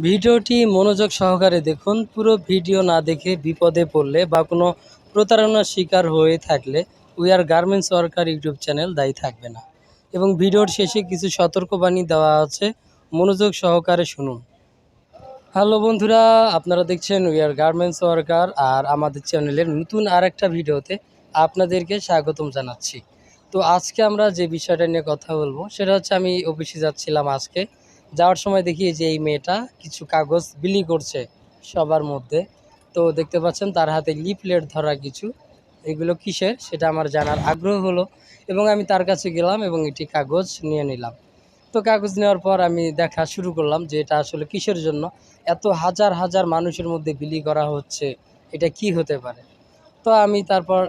ভিডিওটি মনোযোগ সহকারে দেখুন। পুরো ভিডিও না দেখে বিপদে পড়লে বা কোনো প্রতারণার শিকার হয়ে থাকলে we are garments worker YouTube channel দায়ী থাকবে না। এবং ভিডিওর শেষে কিছু সতর্কবাণী দেওয়া আছে, মনোযোগ সহকারে শুনুন। হ্যালো বন্ধুরা, আপনারা দেখছেন উই আর গার্মেন্টস ওয়ার্কার, আর আমাদের চ্যানেলের নতুন আরেকটা ভিডিওতে আপনাদেরকে স্বাগতম জানাচ্ছি। তো আজকে আমরা যে বিষয়টা নিয়ে কথা বলবো সেটা হচ্ছে, আমি অফিসে যাচ্ছিলাম আজকে। যাওয়ার সময় দেখি যে এই মেয়েটা কিছু কাগজ বিলি করছে সবার মধ্যে। তো দেখতে পাচ্ছেন তার হাতে লিফলেট ধরা কিছু। এগুলো কিসের সেটা আমার জানার আগ্রহ হলো এবং আমি তার কাছে গেলাম এবং এটি কাগজ নিয়ে নিলাম। তো কাগজ নেওয়ার পর আমি দেখা শুরু করলাম যে এটা আসলে কিসের জন্য এত হাজার হাজার মানুষের মধ্যে বিলি করা হচ্ছে, এটা কি হতে পারে। তো আমি তারপর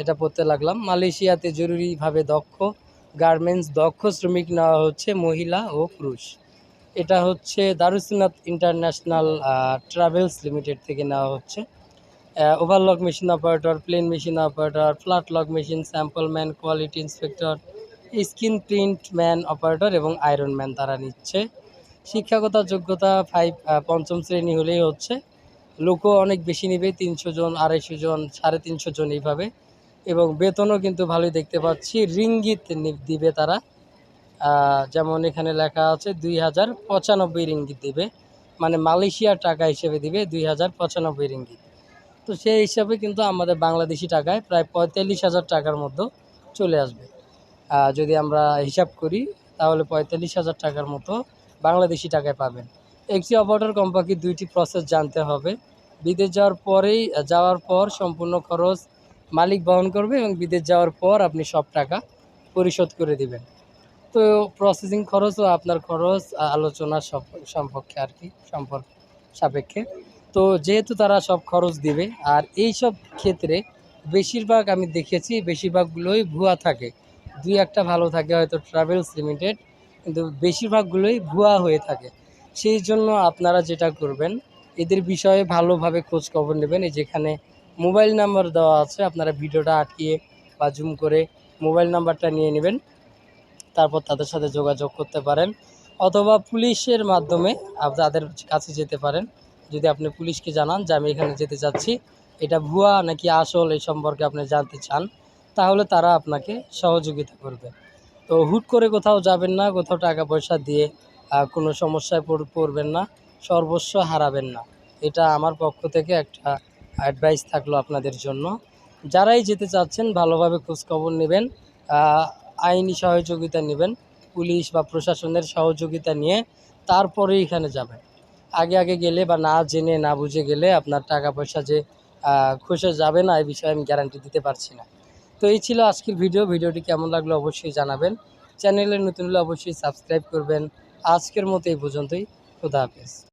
এটা পড়তে লাগলাম। মালয়েশিয়াতে জরুরিভাবে দক্ষ শ্রমিক নেওয়া হচ্ছে, মহিলা ও পুরুষ। এটা হচ্ছে দারুসুন্নাত ইন্টারন্যাশনাল ট্রাভেলস লিমিটেড থেকে নেওয়া হচ্ছে। Overlock machine operator, plain machine operator, flat lock machine, sample man, quality inspector, screen print man operator এবং আয়রন ম্যান তারা নিচ্ছে। শিক্ষাগত যোগ্যতা পঞ্চম শ্রেণী হলেই হচ্ছে। লোকও অনেক বেশি নেবে, 300 জন, 250 জন, 350 জন এইভাবে। এবং বেতনও কিন্তু ভালোই দেখতে পাচ্ছি। রিঙ্গিত দিবে তারা। যেমন এখানে লেখা আছে 2095 রিঙ্গিত দিবে, মানে মালয়েশিয়ার টাকা হিসেবে দিবে 2095 রিঙ্গিত। তো সেই হিসাবে কিন্তু আমাদের বাংলাদেশি টাকায় প্রায় 45,000 টাকার মধ্যে চলে আসবে। যদি আমরা হিসাব করি তাহলে 45,000 টাকার মতো বাংলাদেশি টাকায় পাবেন। একটি অপারেটর কমপক্ষে 2টি প্রসেস জানতে হবে। বিদেশ যাওয়ার পর সম্পূর্ণ খরচ মালিক বহন করবে এবং বিদেশ যাওয়ার পর আপনি সব টাকা পরিশোধ করে দিবেন। তো প্রসেসিং খরচ ও আপনার খরচ আলোচনা সম্পর্কে আর কি, সম্পর্ক সাপেক্ষে। তো যেহেতু তারা সব খরচ দিবে, আর এই সব ক্ষেত্রে বেশিরভাগ আমি দেখেছি বেশিরভাগগুলোই ভুয়া থাকে। 2-1টা ভালো থাকে হয়তো ট্রাভেলস লিমিটেড, কিন্তু বেশিরভাগগুলোই ভুয়া হয়ে থাকে। সেই জন্য আপনারা যেটা করবেন, এদের বিষয়ে ভালোভাবে খোঁজ খবর নেবেন। এই যেখানে মোবাইল নাম্বার দেওয়া আছে, আপনারা ভিডিওটা আটকিয়ে বা জুম করে মোবাইল নাম্বারটা নিয়ে নেবেন। তারপর তাদের সাথে যোগাযোগ করতে পারেন, অথবা পুলিশের মাধ্যমে তাদের কাছে যেতে পারেন। যদি আপনি পুলিশকে জানান যে আমি এখানে যেতে চাচ্ছি, এটা ভুয়া নাকি আসল এই সম্পর্কে আপনি জানতে চান, তাহলে তারা আপনাকে সহযোগিতা করবে। তো হুট করে কোথাও যাবেন না, কোথাও টাকা পয়সা দিয়ে কোনো সমস্যায় পড়বেন না, সর্বস্ব হারাবেন না। এটা আমার পক্ষ থেকে একটা অ্যাডভাইস থাকলো আপনাদের জন্য। যারাই যেতে চাচ্ছেন ভালোভাবে খোঁজখবর নেবেন, আইনি সহযোগিতা নেবেন, পুলিশ বা প্রশাসনের সহযোগিতা নিয়ে তারপরে এখানে যাবেন। আগে গেলে বা না জেনে না বুঝে গেলে আপনার টাকা পয়সা যে খসে যাবে না, এই বিষয়ে আমি গ্যারান্টি দিতে পারছি না। তো এই ছিল আজকের ভিডিওটি কেমন লাগলো অবশ্যই জানাবেন। চ্যানেলে নতুন হলে অবশ্যই সাবস্ক্রাইব করবেন। আজকের মতো এই পর্যন্তই। খোদা হাফেজ।